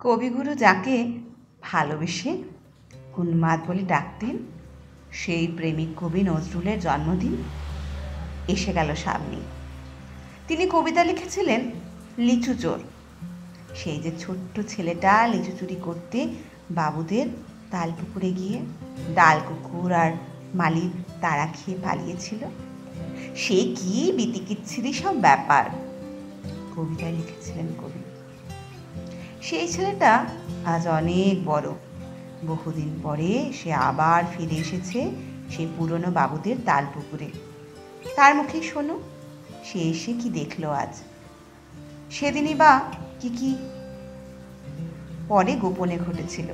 কবিগুরু যাকে ভালোবেসে উন্মাদ বলে ডাকতেন, সেই প্রেমিক কবি নজরুলের জন্মদিন এসে গেল সামনে। তিনি কবিতা লিখেছিলেন লিচু চোর। সেই যে ছোট্ট ছেলেটা লিচু চুরি করতে বাবুদের তাল পুকুরে গিয়ে ডাল কুকুর আর মালির তাড়া খেয়ে পালিয়েছিল, সে কি বিতিকিচ্ছিরি সব ব্যাপার কবিতায় লিখেছিলেন কবি। সেই ছেলেটা আজ অনেক বড়। বহুদিন পরে সে আবার ফিরে এসেছে সেই পুরনো বাবুদের তাল পুকুরে। তার মুখে শোনো, সে এসে কি দেখলো আজ। সেদিনই বা কি পরে গোপনে ঘটেছিল,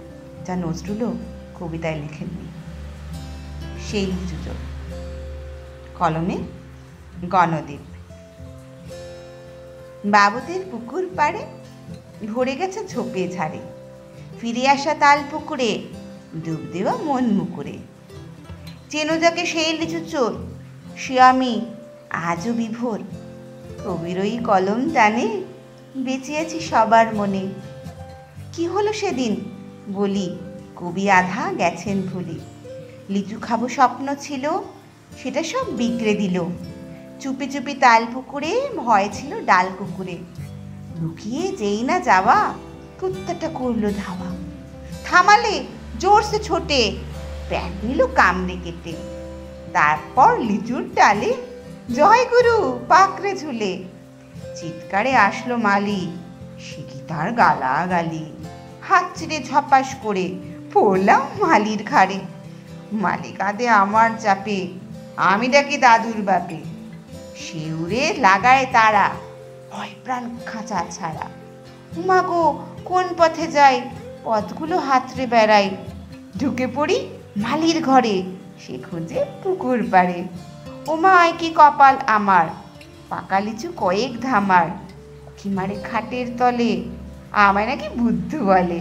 যা নজরুলও কবিতায় লেখেননি। সেই লিচু চোর। কলমে গণদ্বীপ। বাবুদের পুকুর পাড়ে ভরে গেছে ঝোপে ঝাড়ে, ফিরে আসা তাল পুকুরে ডুব দেওয়া মন মুকুরে। চেনো যাকে সেই লিচু চোর, সে আমি আজও বিভোর। কবির ওই কলম টানে বেঁচে আছি সবার মনে। কি হলো সেদিন বলি, কবি আধা গেছেন ভুলি। লিচু খাবো স্বপ্ন ছিল, সেটা সব বিগড়ে দিল। চুপি চুপি তাল পুকুরে, ভয় ছিল ডাল কুকুরে। লুকিয়ে যেই না যাওয়া, কুত্তাটা করলো ধাওয়া। থামালে জোরসে ছোটে, প্যাট নিল কামড়ে কেটে। তারপর লিচুর ডালে জয় গুরু পাকড়ে ঝুলে। চিৎকারে আসলো মালি, সে কি তার গালাগালি। হাত ছিঁড়ে ঝপাস করে পড়লাম মালির ঘাড়ে। মালি কাঁদে আমার চাপে, আমি ডাকি দাদুর বাপে। সে উড়ে লাগায় তারা, ভয় প্রাণ খাঁচা ছাড়া। উমাগো কোন পথে যাই, পথগুলো হাতড়ে বেড়াই। ঢুকে পড়ি মালির ঘরে, সে খুঁজে পুকুর পাড়ে। ওমায় কি কপাল আমার, পাকা লিচু কয়েক ধামার। কি মারে খাটের তলে, আমায় নাকি বুদ্ধু বলে।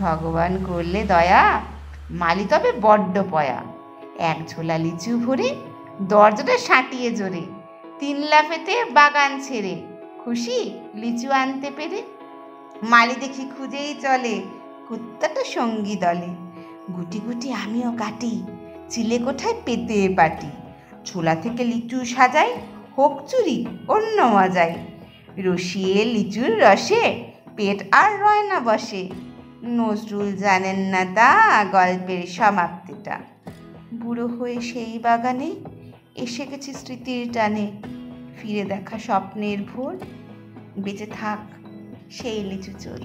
ভগবান করলে দয়া, মালি তবে বড্ড পয়া। এক ঝোলা লিচু ভরে দরজাটা সাঁটিয়ে জোরে। 3 লাফেতে বাগান ছেড়ে, খুশি লিচু আনতে পেরে। মালি দেখি খুঁজেই চলে, কুত্তাটা সঙ্গী দলে। গুটি গুটি আমিও কাটি, চিলে কোঠায় পেতে পাটি। ছোলা থেকে লিচু সাজাই, হোক চুরি অন্য মজাই। রসিয়ে লিচুর রসে পেট আর রয় না বসে। নজরুল জানেন না তা, গল্পের সমাপ্তিটা। বুড়ো হয়ে সেই বাগানে এসে গেছে স্মৃতির টানে। ফিরে দেখা স্বপ্নের ভোর, বেঁচে থাক সেই লিচু চোর।